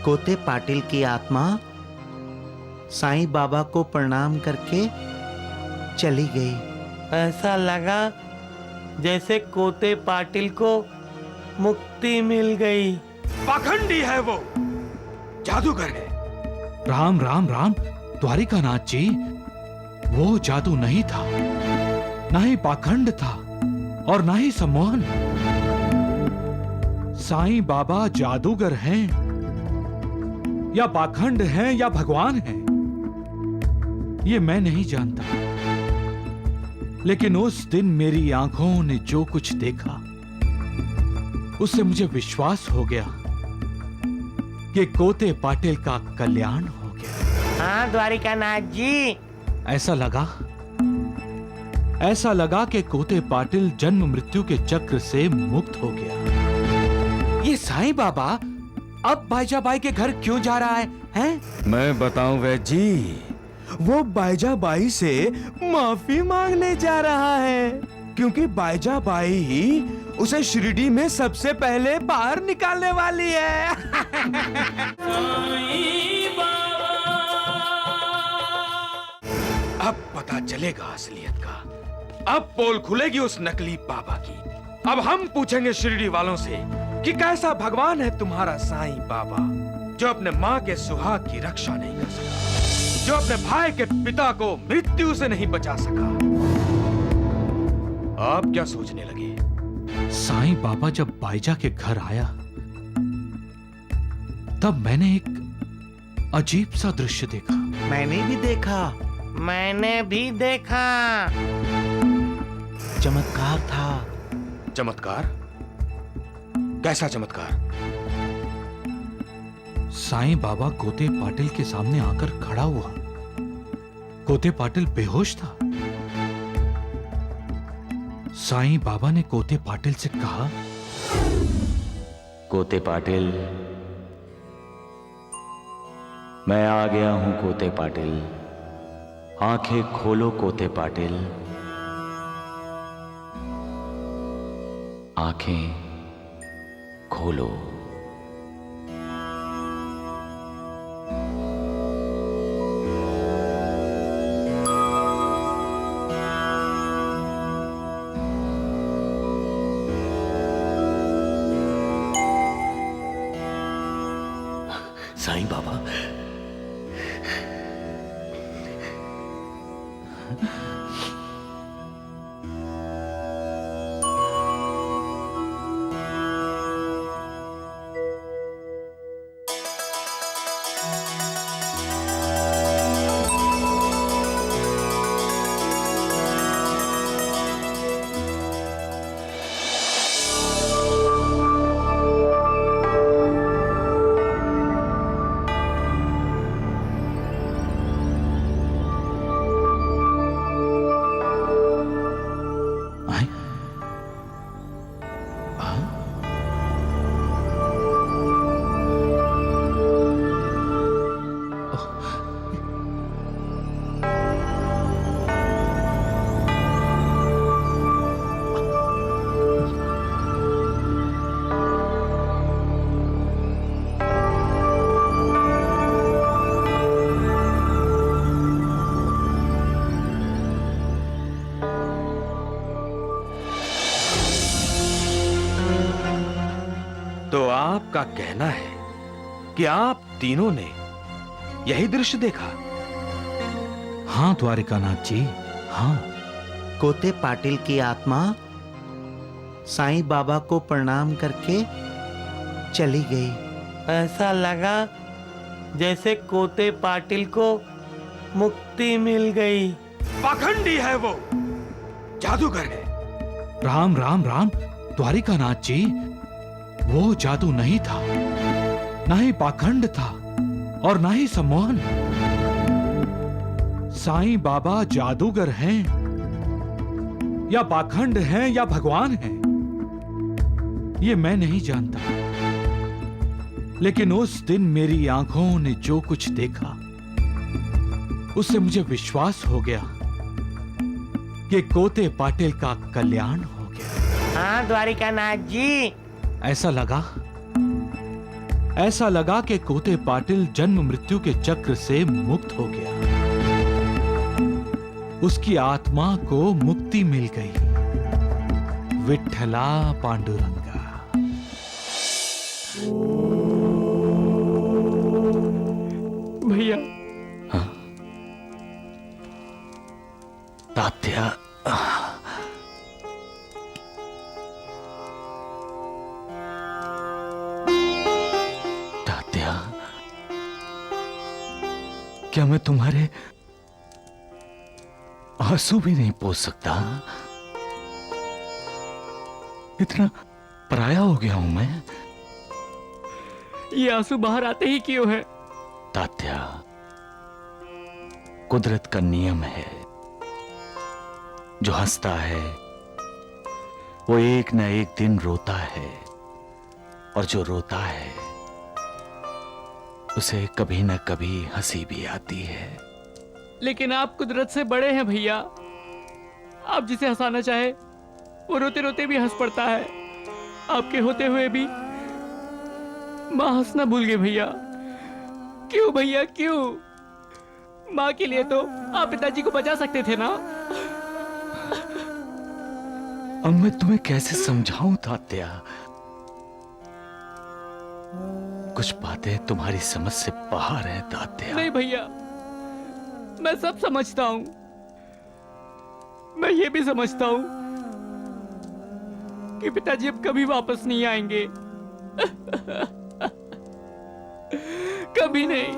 कोते पाटिल की आत्मा साईं बाबा को प्रणाम करके चली गई। ऐसा लगा जैसे कोते पाटिल को मुक्ति मिल गई। पाखंडी है वो, जादूगर है। राम राम राम द्वारिकानाथ जी, वो जादू नहीं था, ना ही पाखंड था और ना ही सम्मोहन। साईं बाबा जादूगर हैं या पाखंड हैं या भगवान हैं, ये मैं नहीं जानता, लेकिन उस दिन मेरी आंखों ने जो कुछ देखा उससे मुझे विश्वास हो गया कि कोते पाटिल का कल्याण हो गया। हाँ द्वारिकानाथ जी, ऐसा लगा कि कोते पाटिल जन्म मृत्यु के चक्र से मुक्त हो गया। ये साईं बाबा अब बाईजाबाई के घर क्यों जा रहा है, हैं? मैं बताऊं वैद्य जी, वो बाईजाबाई से माफी मांगने जा रहा है, क्योंकि बाईजाबाई ही उसे शिरडी में सबसे पहले बाहर निकालने वाली है। अब पता चलेगा असलियत का, अब पोल खुलेगी उस नकली बाबा की। अब हम पूछेंगे शिरडी वालों से कि कैसा भगवान है तुम्हारा साईं बाबा, जो अपने माँ के सुहाग की रक्षा नहीं कर सका, जो अपने भाई के पिता को मृत्यु से नहीं बचा सका। आप क्या सोचने लगे? साईं बाबा जब बाईजा के घर आया तब मैंने एक अजीब सा दृश्य देखा। मैंने भी देखा। मैंने भी देखा। चमत्कार था। चमत्कार? कैसा चमत्कार? साईं बाबा कोते पाटिल के सामने आकर खड़ा हुआ। कोते पाटिल बेहोश था। साईं बाबा ने कोते पाटिल से कहा, कोते पाटिल, मैं आ गया हूं कोते पाटिल, आंखें खोलो कोते पाटिल, आंखें खोलो। साईं बाबा, तो आपका कहना है कि आप तीनों ने यही दृश्य देखा? हाँ द्वारिकानाथ जी, हाँ। कोते पाटिल की आत्मा साईं बाबा को प्रणाम करके चली गई। ऐसा लगा जैसे कोते पाटिल को मुक्ति मिल गई। पाखंडी है वो, जादूगर है। राम राम राम द्वारिकानाथ जी, वो जादू नहीं था, ना ही पाखंड था और ना ही सम्मोहन। साईं बाबा जादूगर हैं या पाखंड हैं या भगवान हैं, ये मैं नहीं जानता, लेकिन उस दिन मेरी आंखों ने जो कुछ देखा उससे मुझे विश्वास हो गया कि कोते पाटिल का कल्याण हो गया। हाँ द्वारिकानाथ जी, ऐसा लगा ऐसा लगा कि कोते पाटिल जन्म मृत्यु के चक्र से मुक्त हो गया। उसकी आत्मा को मुक्ति मिल गई। विठ्ठला पांडुरंगा। भैया तात्या, तात्या, क्या मैं तुम्हारे आंसू भी नहीं पोंछ सकता? इतना पराया हो गया हूं मैं। ये आंसू बाहर आते ही क्यों है? तात्या, कुदरत का नियम है, जो हंसता है वो एक न एक दिन रोता है, और जो रोता है उसे कभी न कभी हंसी भी आती है। लेकिन आप कुदरत से बड़े हैं भैया। आप जिसे हंसाना चाहे वो रोते रोते भी हंस पड़ता है। आपके होते हुए भी माँ हंसना भूल गई भैया। क्यों भैया क्यों? माँ के लिए तो आप पिताजी को बचा सकते थे ना। अब मैं तुम्हें कैसे समझाऊं तात्या? कुछ बातें तुम्हारी समझ से बाहर हैं तात्या। नहीं भैया, मैं सब समझता हूं। मैं ये भी समझता हूं कि पिताजी अब कभी वापस नहीं आएंगे। कभी नहीं।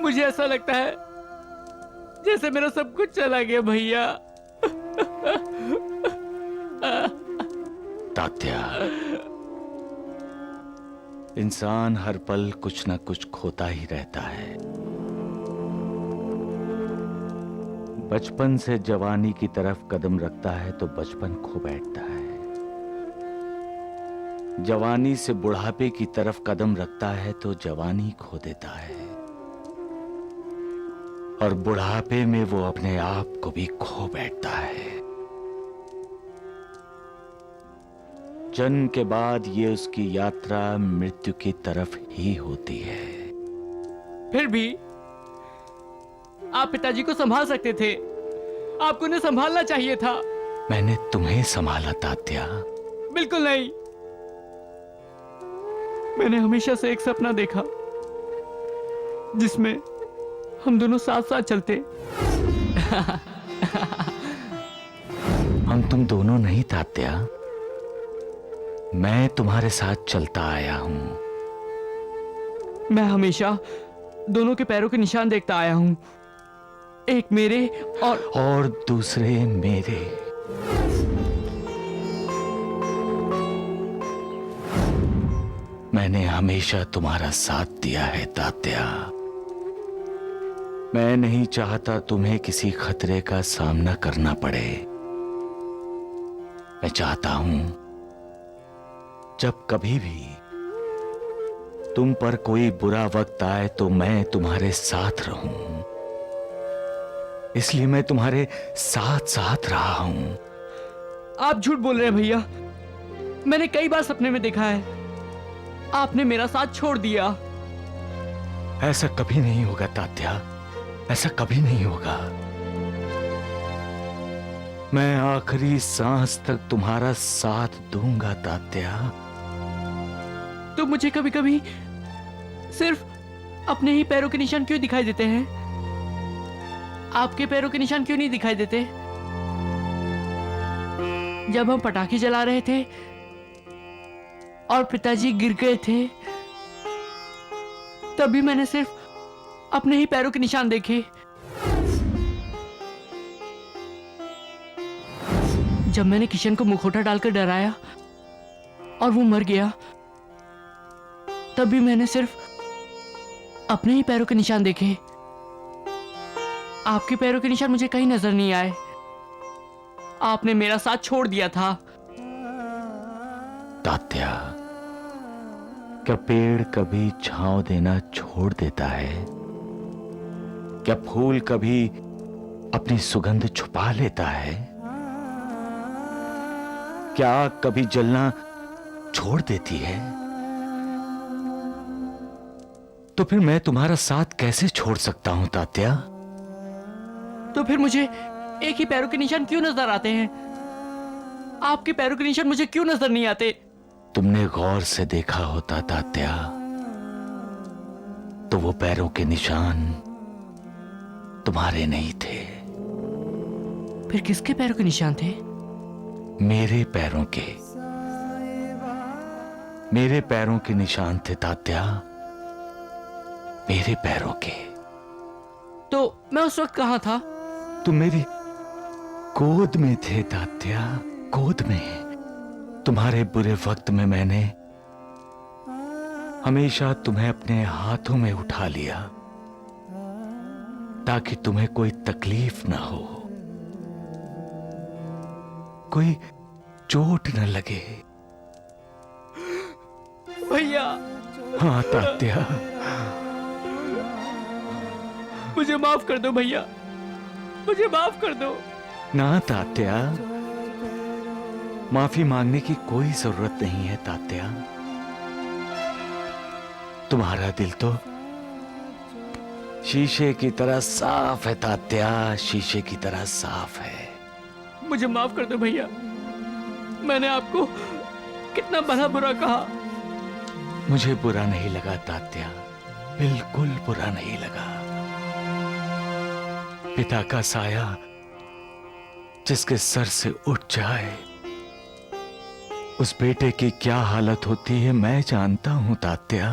मुझे ऐसा लगता है जैसे मेरा सब कुछ चला गया भैया। तात्या, इंसान हर पल कुछ न कुछ खोता ही रहता है। बचपन से जवानी की तरफ कदम रखता है तो बचपन खो बैठता है। जवानी से बुढ़ापे की तरफ कदम रखता है तो जवानी खो देता है, और बुढ़ापे में वो अपने आप को भी खो बैठता है। जन्म के बाद ये उसकी यात्रा मृत्यु की तरफ ही होती है। फिर भी आप पिताजी को संभाल सकते थे। आपको उन्हें संभालना चाहिए था। मैंने तुम्हें संभाला तात्या। बिल्कुल नहीं। मैंने हमेशा से एक सपना देखा जिसमें हम दोनों साथ साथ चलते। हम तुम दोनों नहीं तात्या, मैं तुम्हारे साथ चलता आया हूं। मैं हमेशा दोनों के पैरों के निशान देखता आया हूं, एक मेरे और दूसरे मेरे। मैंने हमेशा तुम्हारा साथ दिया है तात्या। मैं नहीं चाहता तुम्हें किसी खतरे का सामना करना पड़े। मैं चाहता हूं जब कभी भी तुम पर कोई बुरा वक्त आए तो मैं तुम्हारे साथ रहूं। इसलिए मैं तुम्हारे साथ साथ रहा हूं। आप झूठ बोल रहे हैं भैया। मैंने कई बार सपने में देखा है आपने मेरा साथ छोड़ दिया। ऐसा कभी नहीं होगा तात्या, ऐसा कभी नहीं होगा। मैं आखिरी सांस तक तुम्हारा साथ दूंगा तात्या। तो मुझे कभी कभी सिर्फ अपने ही पैरों के निशान क्यों दिखाई देते हैं? आपके पैरों के निशान क्यों नहीं दिखाई देते? जब हम पटाखे जला रहे थे और पिताजी गिर गए थे, तभी मैंने सिर्फ अपने ही पैरों के निशान देखे। जब मैंने किशन को मुखौटा डालकर डराया और वो मर गया, तभी मैंने सिर्फ अपने ही पैरों के निशान देखे। आपके पैरों के निशान मुझे कहीं नजर नहीं आए। आपने मेरा साथ छोड़ दिया था। तात्या, क्या पेड़ कभी छांव देना छोड़ देता है? क्या फूल कभी अपनी सुगंध छुपा लेता है? क्या आग कभी जलना छोड़ देती है? तो फिर मैं तुम्हारा साथ कैसे छोड़ सकता हूं तात्या? तो फिर मुझे एक ही पैरों के निशान क्यों नजर आते हैं? आपके पैरों के निशान मुझे क्यों नजर नहीं आते? तुमने गौर से देखा होता तात्या, तो वो पैरों के निशान तुम्हारे नहीं थे, फिर किसके पैरों के निशान थे? मेरे पैरों के। मेरे पैरों के निशान थे तात्या, मेरे पैरों के। तो मैं उस वक्त कहां था? तुम मेरी गोद में थे तात्या, गोद में। तुम्हारे बुरे वक्त में मैंने हमेशा तुम्हें अपने हाथों में उठा लिया, ताकि तुम्हें कोई तकलीफ ना हो, कोई चोट न लगे। भैया हाँ तात्या, मुझे माफ कर दो भैया, मुझे माफ कर दो। ना तात्या, माफी मांगने की कोई जरूरत नहीं है तात्या। तुम्हारा दिल तो शीशे की तरह साफ है तात्या, शीशे की तरह साफ है। मुझे माफ कर दो भैया, मैंने आपको कितना भला बुरा कहा। मुझे बुरा नहीं लगा तात्या, बिल्कुल बुरा नहीं लगा। पिता का साया जिसके सर से उठ जाए, उस बेटे की क्या हालत होती है मैं जानता हूं तात्या।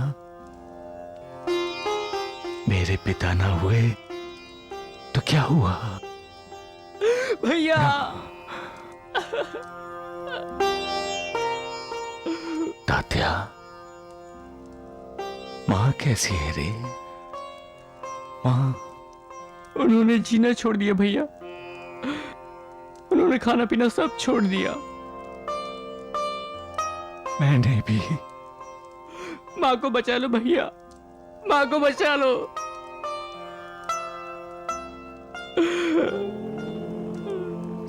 मेरे पिता ना हुए तो क्या हुआ? भैया तात्या, मां कैसी है रे? मां? उन्होंने जीना छोड़ दिया भैया, उन्होंने खाना पीना सब छोड़ दिया। मैंने भी। माँ को बचा लो भैया, माँ को बचा लो।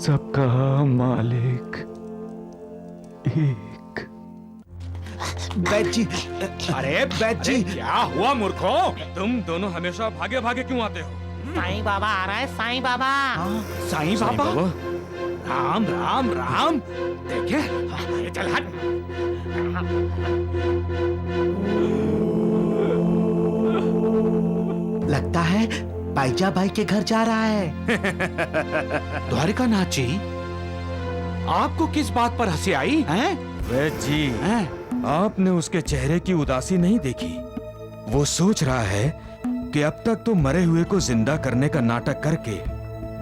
सबका मालिक एक। बैद जी, अरे बैद जी, क्या हुआ मूर्खो? तुम दोनों हमेशा भागे भागे क्यों आते हो? साईं बाबा आ रहा है, साईं बाबा। साईं बाबा, राम राम राम। देखे, ये चल हट। लगता है बाईजा बाई के घर जा रहा है। द्वारिका नाथ जी, आपको किस बात पर हंसी आई हैं? वैद जी, हैं? आपने उसके चेहरे की उदासी नहीं देखी? वो सोच रहा है कि अब तक तो मरे हुए को जिंदा करने का नाटक करके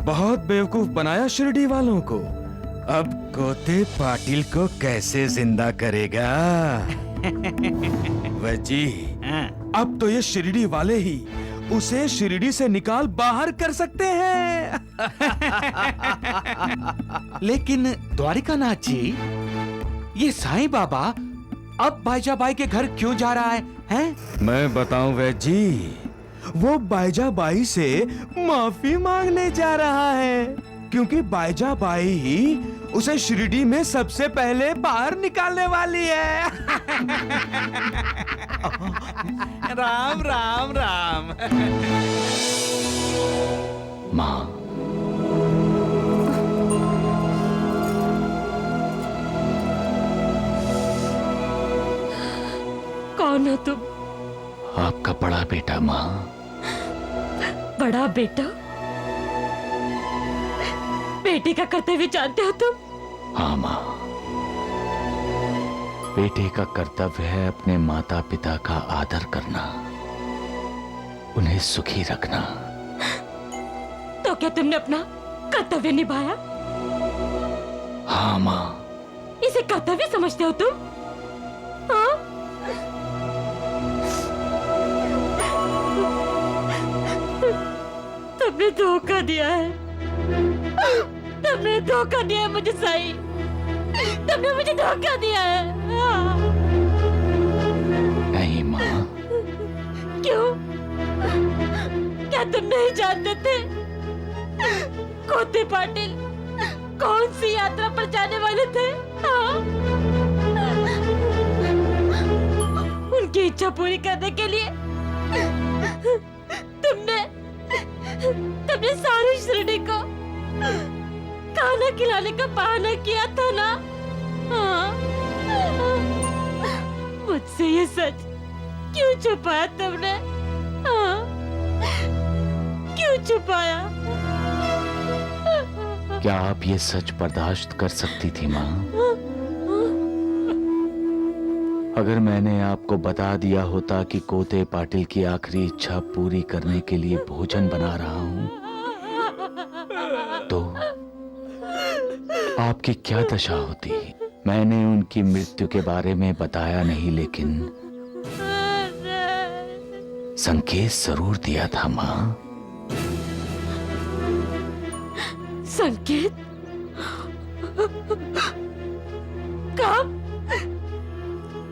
बहुत बेवकूफ बनाया शिरडी वालों को। अब कोते पाटिल को कैसे जिंदा करेगा? वैद जी, अब तो ये शिरडी वाले ही उसे शिरडी से निकाल बाहर कर सकते हैं। लेकिन द्वारिका नाथ जी, ये साईं बाबा अब बाईजा बाई के घर क्यों जा रहा है? हैं? मैं बताऊं वैद जी, वो बाईजा बाई से माफी मांगने जा रहा है, क्योंकि बाईजा बाई ही उसे शिरडी में सबसे पहले बाहर निकालने वाली है। राम राम राम। मां, कौन हो तुम? आपका बड़ा बेटा। मां, बड़ा बेटा? बेटी का कर्तव्य जानते हो तुम? हाँ मां, बेटे का कर्तव्य है अपने माता पिता का आदर करना, उन्हें सुखी रखना। तो क्या तुमने अपना कर्तव्य निभाया? हाँ मां। इसे कर्तव्य समझते हो तुम? हाँ? तुमने धोखा दिया है, तुमने धोखा दिया है मुझे साईं, तुमने मुझे धोखा दिया है। हाँ। नहीं मां। क्यों? क्या तुम नहीं जानते थे कोते पाटिल कौन सी यात्रा पर जाने वाले थे? हाँ? इच्छा पूरी करने के लिए तुमने सारी शिरडी को खाना खिलाने का बहाना किया था ना? हाँ? मुझसे ये सच क्यों छुपाया तुमने? हाँ? क्यों छुपाया? क्या आप ये सच बर्दाश्त कर सकती थी माँ? अगर मैंने आपको बता दिया होता कि कोते पाटिल की आखिरी इच्छा पूरी करने के लिए भोजन बना रहा हूं, तो आपकी क्या दशा होती? मैंने उनकी मृत्यु के बारे में बताया नहीं, लेकिन संकेत जरूर दिया था माँ। संकेत?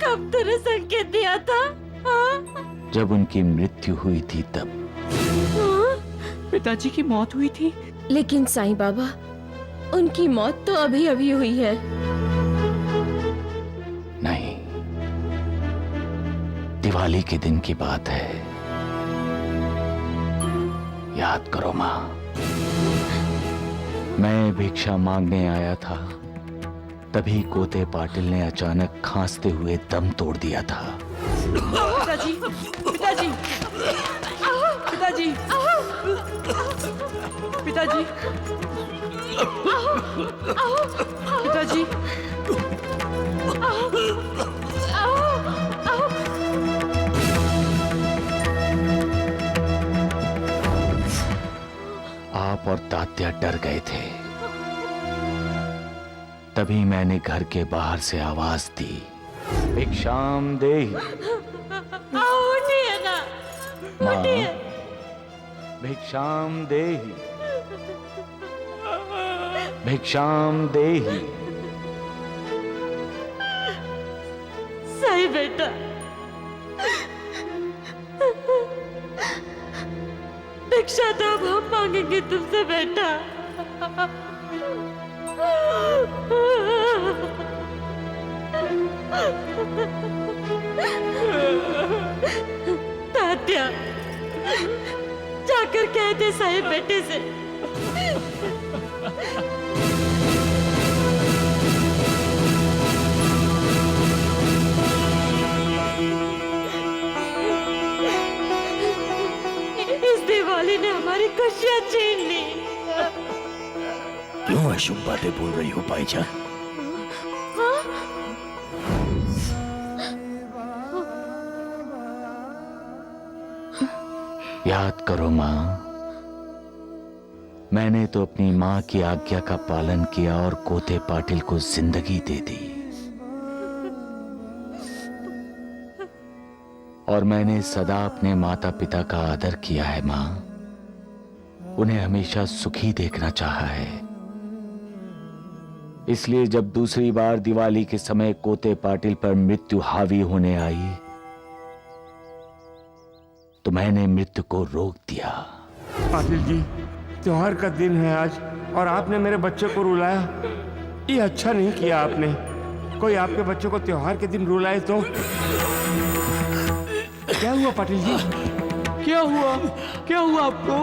कब तूने संकेत दिया था? हाँ? जब उनकी मृत्यु हुई थी तब। पिताजी की मौत हुई थी? लेकिन साईं बाबा, उनकी मौत तो अभी अभी हुई है। नहीं, दिवाली के दिन की बात है। याद करो माँ, मैं भिक्षा मांगने आया था, तभी कोते पाटिल ने अचानक खांसते हुए दम तोड़ दिया था। पिताजी, पिताजी, पिताजी, पिताजी, पिताजी, आप और तात्या डर गए थे, तभी मैंने घर के बाहर से आवाज दी, भिक्षाम देहि। उठिए ना, माँ, उठिए। भिक्षाम देहि, भिक्षाम देहि। सही बेटा, भिक्षा तो अब हम मांगेंगे तुमसे बेटा। तात्या, जाकर कह दे साहिब बेटे से इस दिवाली ने हमारी खुशियां छीन ली। क्यों अशुभ बातें बोल रही हो पाईजा? याद करो माँ, मैंने तो अपनी माँ की आज्ञा का पालन किया और कोते पाटिल को जिंदगी दे दी। और मैंने सदा अपने माता पिता का आदर किया है माँ, उन्हें हमेशा सुखी देखना चाहा है। इसलिए जब दूसरी बार दिवाली के समय कोते पाटिल पर मृत्यु हावी होने आई, तो मैंने मृत्यु को रोक दिया। पाटिल जी, त्योहार का दिन है आज और आपने मेरे बच्चे को रुलाया। ये अच्छा नहीं किया आपने। कोई आपके बच्चे को त्योहार के दिन रुलाए तो? क्या हुआ पाटिल जी? क्या हुआ? क्या हुआ आपको?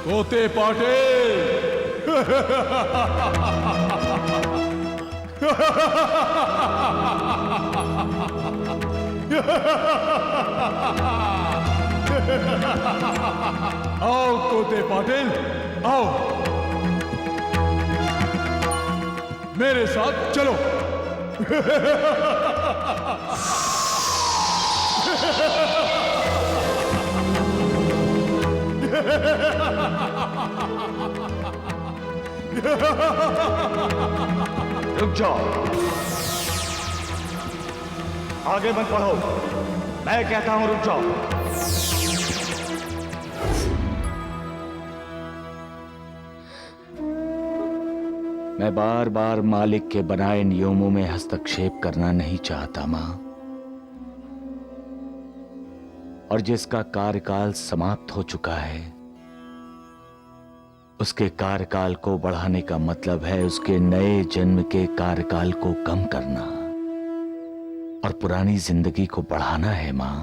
कोते पाटिल! आओ कोते पाटिल, आओ मेरे साथ चलो। रुक जाओ, आगे मत बढ़ो। मैं कहता हूं रुक जाओ। मैं बार बार मालिक के बनाए नियमों में हस्तक्षेप करना नहीं चाहता मां, और जिसका कार्यकाल समाप्त हो चुका है उसके कार्यकाल को बढ़ाने का मतलब है उसके नए जन्म के कार्यकाल को कम करना और पुरानी जिंदगी को बढ़ाना है मां,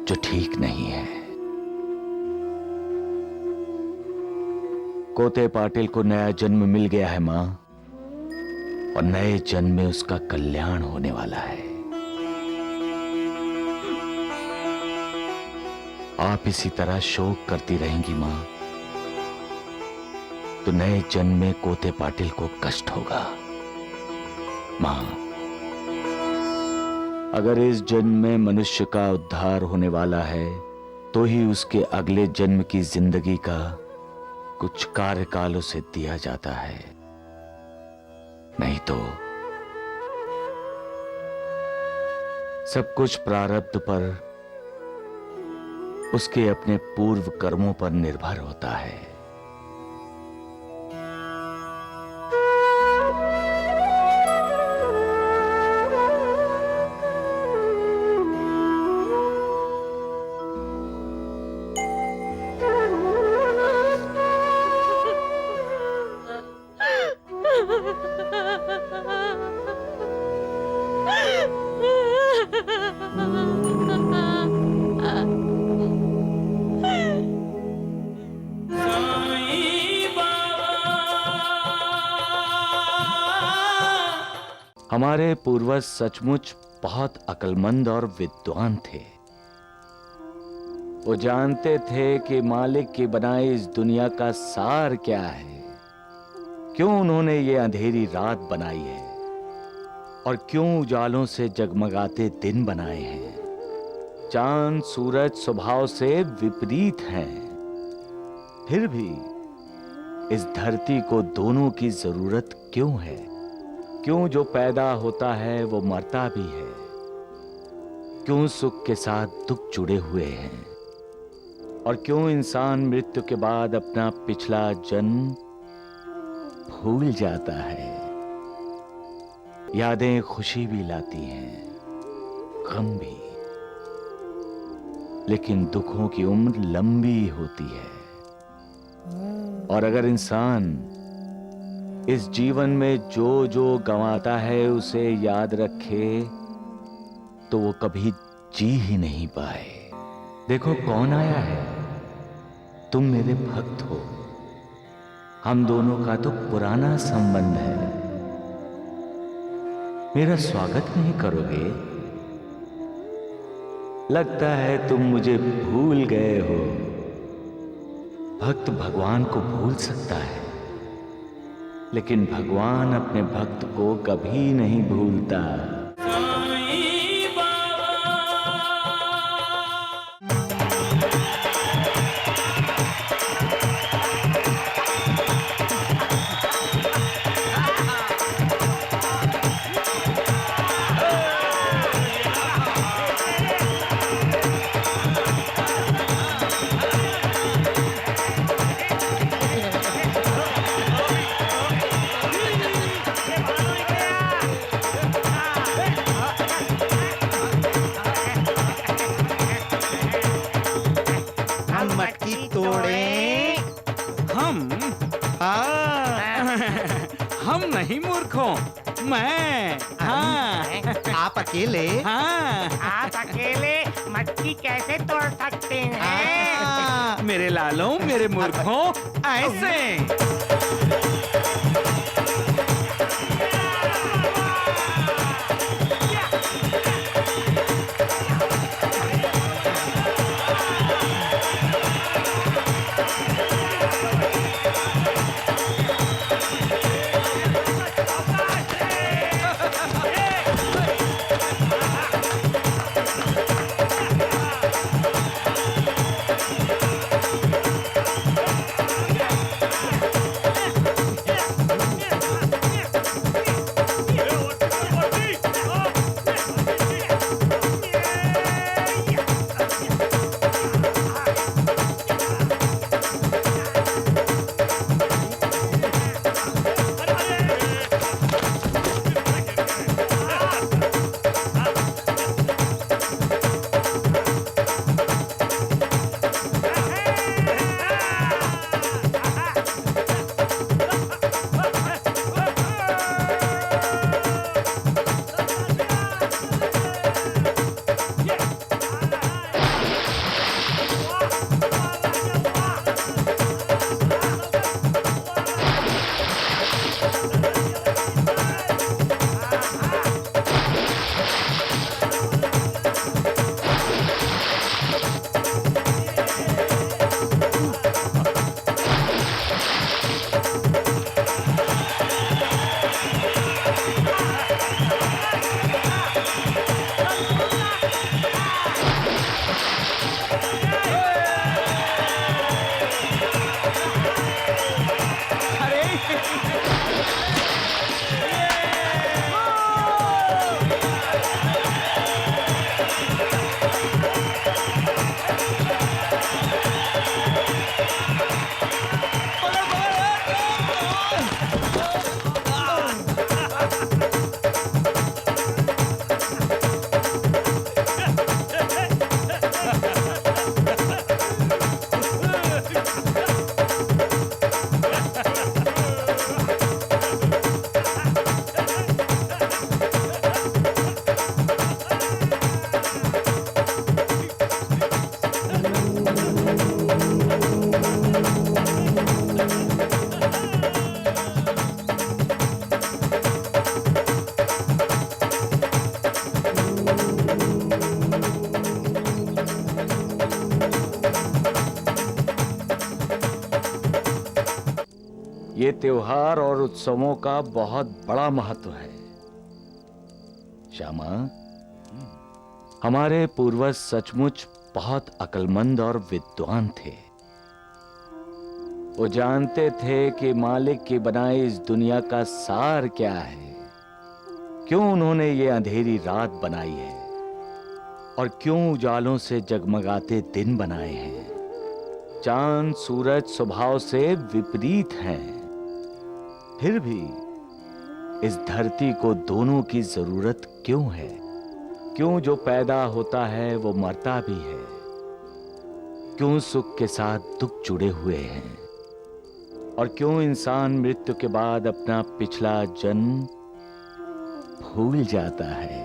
जो ठीक नहीं है। कोते पाटिल को नया जन्म मिल गया है मां, और नए जन्म में उसका कल्याण होने वाला है। आप इसी तरह शोक करती रहेंगी मां, तो नए जन्म में कोते पाटिल को कष्ट होगा। मां, अगर इस जन्म में मनुष्य का उद्धार होने वाला है तो ही उसके अगले जन्म की जिंदगी का कुछ कार्यकाल उसे दिया जाता है, नहीं तो सब कुछ प्रारब्ध पर, उसके अपने पूर्व कर्मों पर निर्भर होता है। हमारे पूर्वज सचमुच बहुत अक्लमंद और विद्वान थे। वो जानते थे कि मालिक की बनाई इस दुनिया का सार क्या है, क्यों उन्होंने ये अंधेरी रात बनाई है और क्यों उजालों से जगमगाते दिन बनाए हैं। चांद सूरज स्वभाव से विपरीत हैं, फिर भी इस धरती को दोनों की जरूरत क्यों है? क्यों जो पैदा होता है वो मरता भी है? क्यों सुख के साथ दुख जुड़े हुए हैं? और क्यों इंसान मृत्यु के बाद अपना पिछला जन्म भूल जाता है? यादें खुशी भी लाती हैं, गम भी, लेकिन दुखों की उम्र लंबी होती है। और अगर इंसान इस जीवन में जो जो गंवाता है उसे याद रखे तो वो कभी जी ही नहीं पाए। देखो कौन आया है, तुम मेरे भक्त हो, हम दोनों का तो पुराना संबंध है। मेरा स्वागत नहीं करोगे? लगता है तुम मुझे भूल गए हो। भक्त भगवान को भूल सकता है, लेकिन भगवान अपने भक्त को कभी नहीं भूलता। हम नहीं मूर्खों, मैं। हाँ। आप अकेले? हाँ। आप अकेले मटकी कैसे तोड़ सकते हैं? मेरे लालों, मेरे मूर्खों, ऐसे। ये त्योहार और उत्सवों का बहुत बड़ा महत्व है। श्यामा, हमारे पूर्वज सचमुच बहुत अक्लमंद और विद्वान थे। वो जानते थे कि मालिक की बनाई इस दुनिया का सार क्या है, क्यों उन्होंने ये अंधेरी रात बनाई है और क्यों उजालों से जगमगाते दिन बनाए हैं। चांद सूरज स्वभाव से विपरीत हैं, फिर भी इस धरती को दोनों की जरूरत क्यों है? क्यों जो पैदा होता है वो मरता भी है? क्यों सुख के साथ दुख जुड़े हुए हैं? और क्यों इंसान मृत्यु के बाद अपना पिछला जन्म भूल जाता है?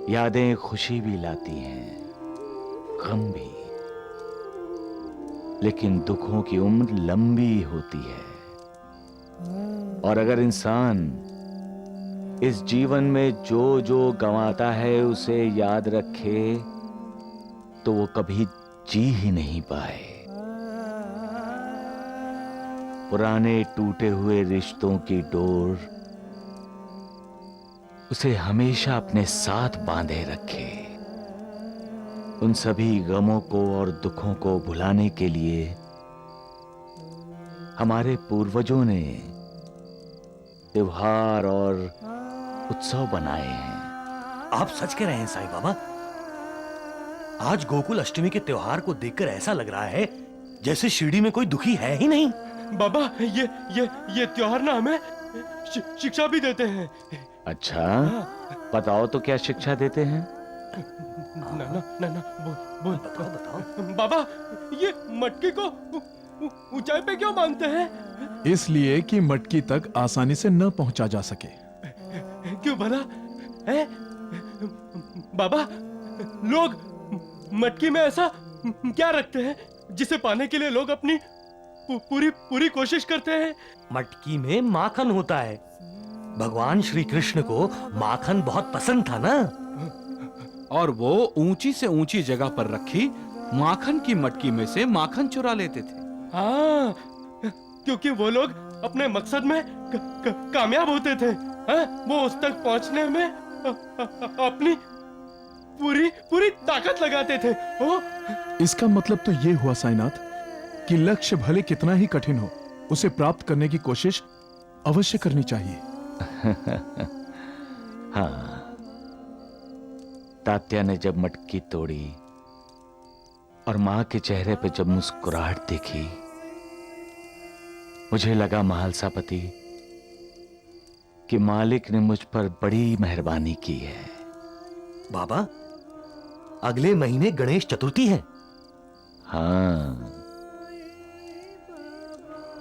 यादें खुशी भी लाती हैं, गम भी, लेकिन दुखों की उम्र लंबी होती है। और अगर इंसान इस जीवन में जो जो गंवाता है उसे याद रखे तो वो कभी जी ही नहीं पाए। पुराने टूटे हुए रिश्तों की डोर उसे हमेशा अपने साथ बांधे रखे। उन सभी गमों को और दुखों को भुलाने के लिए हमारे पूर्वजों ने त्योहार और उत्सव बनाए हैं। आप सच कह रहे हैं साईं बाबा। आज गोकुल अष्टमी के त्योहार को देखकर ऐसा लग रहा है जैसे शिरडी में कोई दुखी है ही नहीं। बाबा, ये त्योहार ना हमें शिक्षा भी देते हैं। अच्छा, बताओ तो क्या शिक्षा देते हैं? ना बोल बताओ। बाबा, ये मटकी को ऊंचाई पे क्यों बांधते हैं? इसलिए कि मटकी तक आसानी से न पहुंचा जा सके। क्यों भला है? बाबा, लोग मटकी में ऐसा क्या रखते हैं जिसे पाने के लिए लोग अपनी पूरी कोशिश करते हैं? मटकी में माखन होता है। भगवान श्री कृष्ण को माखन बहुत पसंद था ना। और वो ऊंची से ऊंची जगह पर रखी माखन की मटकी में से माखन चुरा लेते थे। हाँ, क्योंकि वो लोग अपने मकसद में कामयाब होते थे। वो उस तक पहुंचने में अपनी पूरी ताकत लगाते थे। इसका मतलब तो ये हुआ साईनाथ कि लक्ष्य भले कितना ही कठिन हो, उसे प्राप्त करने की कोशिश अवश्य करनी चाहिए। हाँ, तात्या ने जब मटकी तोड़ी और मां के चेहरे पे जब मुस्कुराहट देखी, मुझे लगा महालसापति कि मालिक ने मुझ पर बड़ी मेहरबानी की है। बाबा, अगले महीने गणेश चतुर्थी है। हाँ,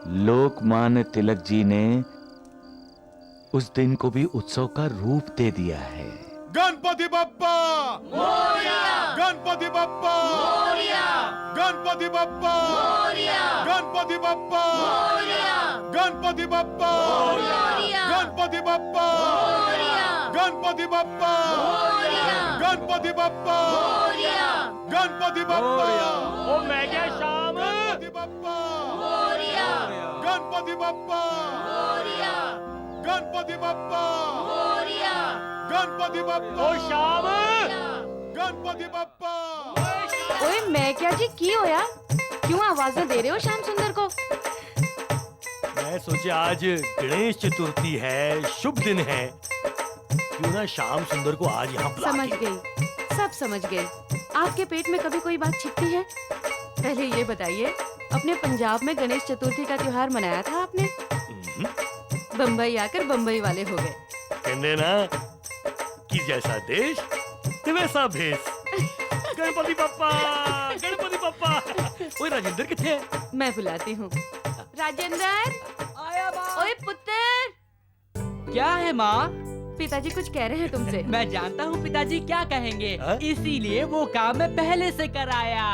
लोकमान्य तिलक जी ने उस दिन को भी उत्सव का रूप दे दिया है। गणपति बप्पा मोरया, गणपति बप्पा मोरया, गणपति बप्पा मोरया, गणपति बप्पा मोरया, गणपति बप्पा मोरया, गणपति बप्पा मोरया, गणपति बप्पा मोरया, गणपति बप्पा मोरया, गणपति बप्पा। ओ मैं क्या शाम, गणपति बप्पा मोरया, गणपति बप्पा मोरया, गणपति बप्पा मोरया, गणपति बप्पा। ओ शाम, गणपति बप्पा। ओए मैं क्या जी की होया? क्यों आवाजें दे रहे हो श्याम सुंदर को? मैं सोचा आज गणेश चतुर्थी है, शुभ दिन है, क्यों ना श्याम सुंदर को आज यहाँ बुला समझ के। गई, सब समझ गई। आपके पेट में कभी कोई बात छिपती है? पहले ये बताइए, अपने पंजाब में गणेश चतुर्थी का त्योहार मनाया था आपने? बम्बई आकर बम्बई वाले हो गए। कहने ना कि जैसा देश वैसा भेष। गणपति बप्पा, गणपति बप्पा। ओए राजेंद्र किथे है? मैं बुलाती हूँ। राजेंद्र, ओए पुत्र। क्या है माँ? पिताजी कुछ कह रहे हैं तुमसे। मैं जानता हूँ पिताजी क्या कहेंगे, हाँ? इसीलिए वो काम मैं पहले से कराया।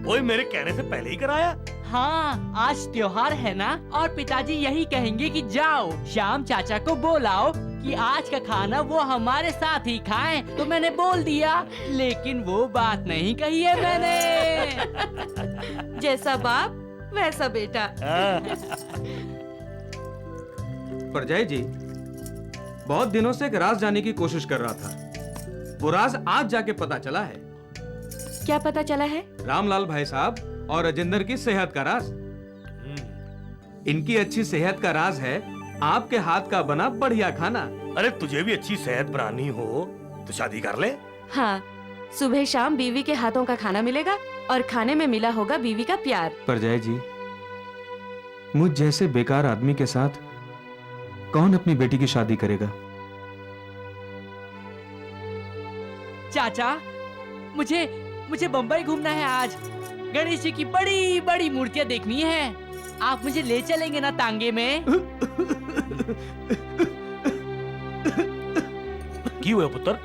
ओए मेरे कहने से पहले ही कराया? हाँ, आज त्योहार है ना, और पिताजी यही कहेंगे कि जाओ श्याम चाचा को बोलाओ कि आज का खाना वो हमारे साथ ही खाएं, तो मैंने बोल दिया, लेकिन वो बात नहीं कही है मैंने। जैसा बाप वैसा बेटा। परजय जी बहुत दिनों से एक राज जानने की कोशिश कर रहा था। वो राज आज जाके पता चला है। क्या पता चला है? रामलाल भाई साहब और राजेंद्र की सेहत का राज। इनकी अच्छी सेहत का राज है आपके हाथ का बना बढ़िया खाना। अरे तुझे भी अच्छी सेहत बनानी हो तो शादी कर ले। हाँ, सुबह शाम बीवी के हाथों का खाना मिलेगा और खाने में मिला होगा बीवी का प्यार। परजय जी मुझ जैसे बेकार आदमी के साथ कौन अपनी बेटी की शादी करेगा? चाचा, मुझे बम्बई घूमना है आज। गणेश जी की बड़ी बड़ी मूर्तियां देखनी है। आप मुझे ले चलेंगे ना तांगे में? की हुआ पुत्र?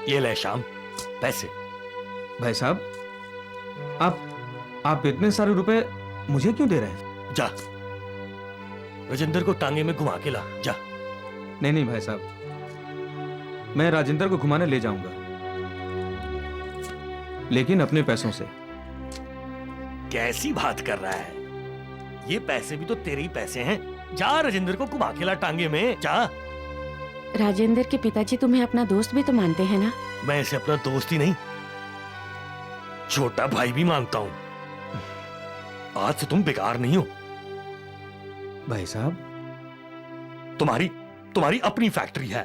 ये ले श्याम पैसे। भाई साहब आप इतने सारे रुपए मुझे क्यों दे रहे हैं? जा राजेंद्र को टांगे में घुमा के ला जा। नहीं भाई साहब, मैं राजेंद्र को घुमाने ले जाऊंगा, लेकिन अपने पैसों से। कैसी बात कर रहा है? ये पैसे भी तो तेरे ही पैसे हैं। जा राजेंद्र को घुमा के ला टांगे में जा। राजेंद्र के पिताजी तुम्हें अपना दोस्त भी तो मानते हैं ना? मैं इसे अपना दोस्त ही नहीं, छोटा भाई भी मानता हूं। आज से तुम बेकार नहीं हो। भाई साहब तुम्हारी अपनी फैक्ट्री है।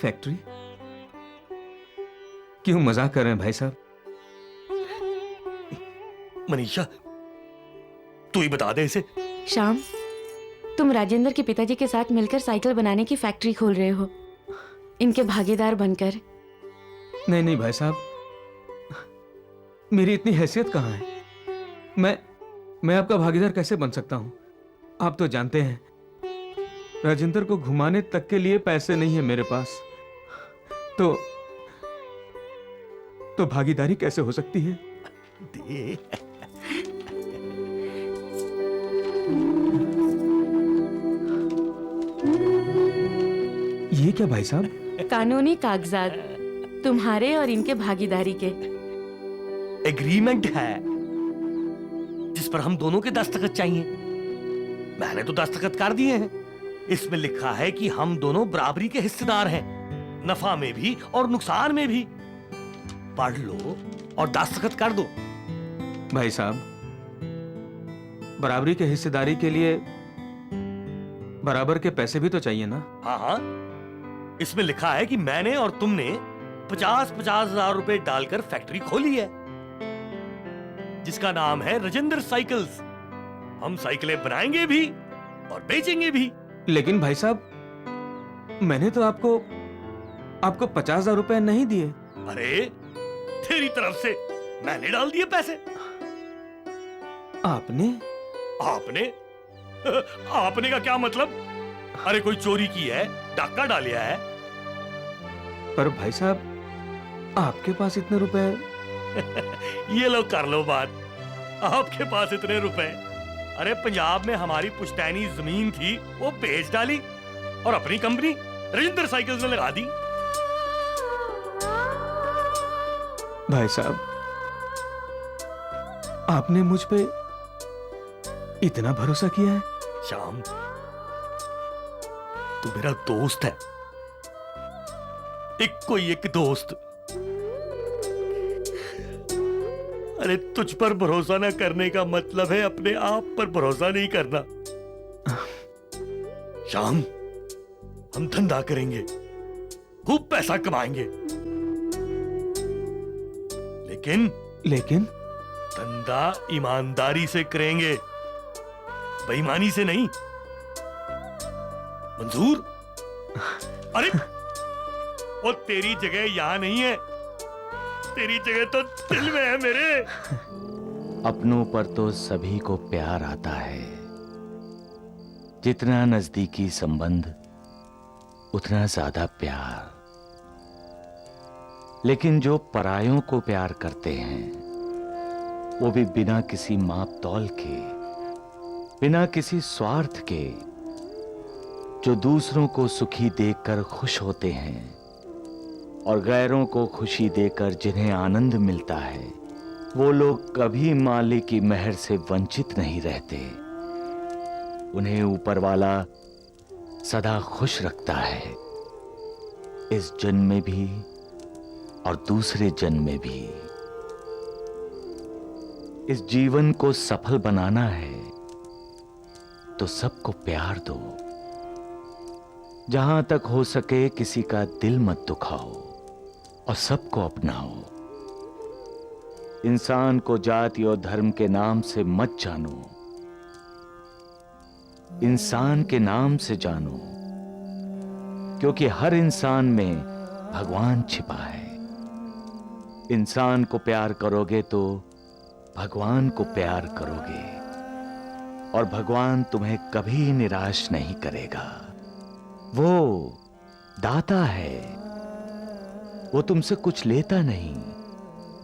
फैक्ट्री? क्यों मजाक कर रहे हैं भाई साहब? मनीषा तू ही बता दे इसे। श्याम, तुम राजेंद्र के पिताजी के साथ मिलकर साइकिल बनाने की फैक्ट्री खोल रहे हो, इनके भागीदार बनकर। नहीं भाई साहब, मेरी इतनी हैसियत कहां है? मैं आपका भागीदार कैसे बन सकता हूं? आप तो जानते हैं राजेंद्र को घुमाने तक के लिए पैसे नहीं है मेरे पास, तो भागीदारी कैसे हो सकती है? ये क्या भाई साहब? कानूनी कागजात तुम्हारे और इनके भागीदारी के। एग्रीमेंट है जिस पर हम दोनों के दस्तखत चाहिए। मैंने तो दस्तखत कर दिए हैं। इसमें लिखा है कि हम दोनों बराबरी के हिस्सेदार हैं, नफा में भी और नुकसान में भी। पढ़ लो और दस्तखत कर दो। भाई साहब, बराबरी के हिस्सेदारी के लिए बराबर के पैसे भी तो चाहिए ना? हाँ, इसमें लिखा है कि मैंने और तुमने 50-50 हजार रुपए डालकर फैक्ट्री खोली है जिसका नाम है राजेंद्र साइकिल्स। हम साइकिलें बनाएंगे भी और बेचेंगे भी। लेकिन भाई साहब, मैंने तो आपको 50,000 रुपए नहीं दिए। अरे तेरी तरफ से मैंने डाल दिए पैसे। आपने आपने का क्या मतलब? अरे कोई चोरी की है, डाका डालिया है। पर भाई साहब, आपके पास इतने रुपए ये लो कर लो बात। आपके पास इतने रुपए? अरे पंजाब में हमारी पुश्तैनी जमीन थी, वो बेच डाली और अपनी कंपनी राजेंद्र साइकिल्स में लगा दी। भाई साहब, आपने मुझ पे इतना भरोसा किया है? श्याम, तू मेरा दोस्त है, एक कोई एक दोस्त। अरे तुझ पर भरोसा न करने का मतलब है अपने आप पर भरोसा नहीं करना। श्याम, हम धंधा करेंगे, खूब पैसा कमाएंगे, लेकिन धंधा ईमानदारी से करेंगे, बेईमानी से नहीं। मंजूर? वो तेरी जगह यहाँ नहीं है, तेरी जगह तो दिल में है मेरे। अपनों पर तो सभी को प्यार आता है, जितना नजदीकी संबंध उतना ज्यादा प्यार। लेकिन जो परायों को प्यार करते हैं वो भी बिना किसी माप तौल के, बिना किसी स्वार्थ के, जो दूसरों को सुखी देखकर खुश होते हैं और गैरों को खुशी देकर जिन्हें आनंद मिलता है, वो लोग कभी मालिक की मेहर से वंचित नहीं रहते। उन्हें ऊपर वाला सदा खुश रखता है, इस जन्म में भी और दूसरे जन्म में भी। इस जीवन को सफल बनाना है तो सबको प्यार दो। जहां तक हो सके किसी का दिल मत दुखाओ और सबको अपनाओ। इंसान को जाति और धर्म के नाम से मत जानो, इंसान के नाम से जानो, क्योंकि हर इंसान में भगवान छिपा है। इंसान को प्यार करोगे तो भगवान को प्यार करोगे और भगवान तुम्हें कभी निराश नहीं करेगा। वो दाता है, वो तुमसे कुछ लेता नहीं,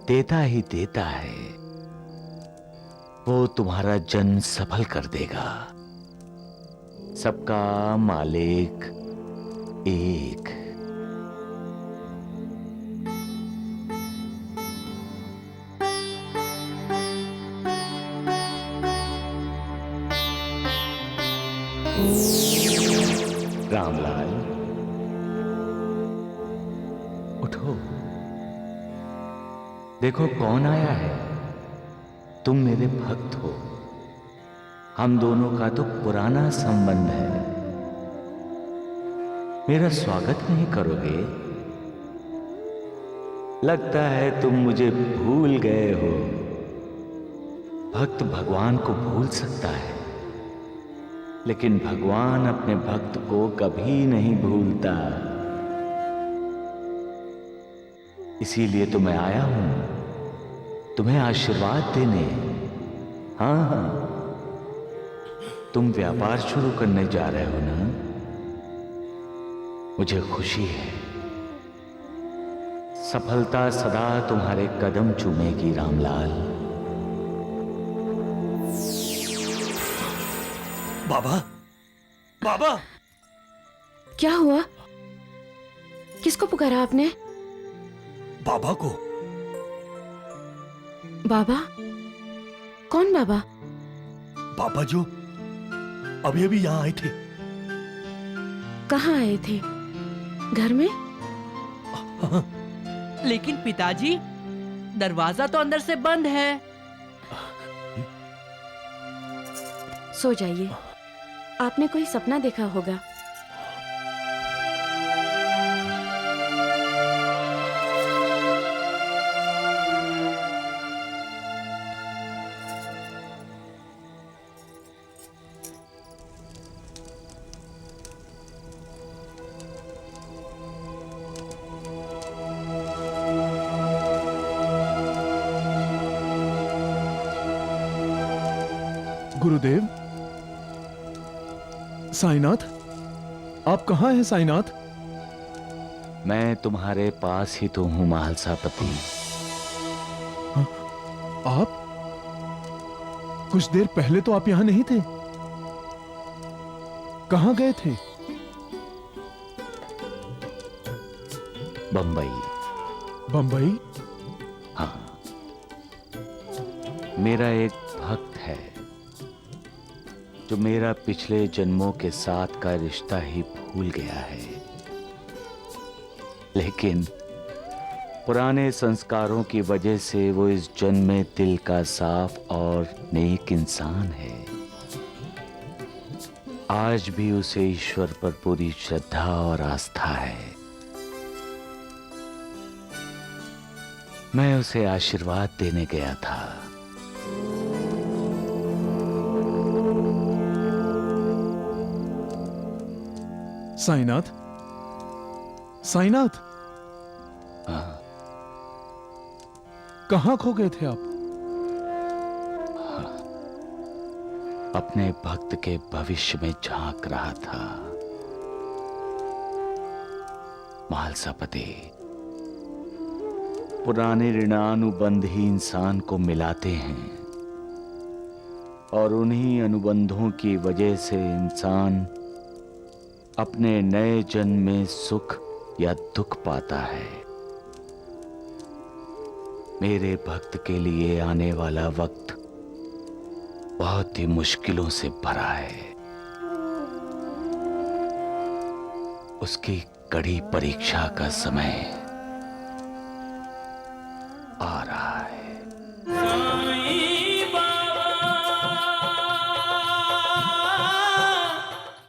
देता ही देता है। वो तुम्हारा जन्म सफल कर देगा। सबका मालिक एक। रामलाल, उठो, देखो कौन आया है। तुम मेरे भक्त हो, हम दोनों का तो पुराना संबंध है। मेरा स्वागत नहीं करोगे? लगता है तुम मुझे भूल गए हो। भक्त भगवान को भूल सकता है, लेकिन भगवान अपने भक्त को कभी नहीं भूलता। इसीलिए तो मैं आया हूं तुम्हें आशीर्वाद देने। हाँ, तुम व्यापार शुरू करने जा रहे हो ना? मुझे खुशी है। सफलता सदा तुम्हारे कदम चूमेगी रामलाल। बाबा, बाबा, क्या हुआ? किसको पुकारा आपने? बाबा को। बाबा? कौन बाबा? बाबा जो अभी अभी यहां आए थे। कहाँ आए थे? घर में? लेकिन पिताजी, दरवाजा तो अंदर से बंद है। सो जाइए, आपने कोई सपना देखा होगा। गुरुदेव, साईनाथ, आप कहां हैं साईनाथ? मैं तुम्हारे पास ही तो हूं महालसापति। आप? कुछ देर पहले तो आप यहां नहीं थे। कहां गए थे? बंबई। बंबई? हाँ, मेरा एक भक्त है जो मेरा पिछले जन्मों के साथ का रिश्ता ही भूल गया है, लेकिन पुराने संस्कारों की वजह से वो इस जन्म में दिल का साफ और नेक इंसान है। आज भी उसे ईश्वर पर पूरी श्रद्धा और आस्था है। मैं उसे आशीर्वाद देने गया था। साईनाथ, साईनाथ, कहां खो गए थे आप? अपने भक्त के भविष्य में झांक रहा था। मालसापति, पुराने ऋणानुबंध ही इंसान को मिलाते हैं और उन्हीं अनुबंधों की वजह से इंसान अपने नए जन्म में सुख या दुख पाता है। मेरे भक्त के लिए आने वाला वक्त बहुत ही मुश्किलों से भरा है। उसकी कड़ी परीक्षा का समय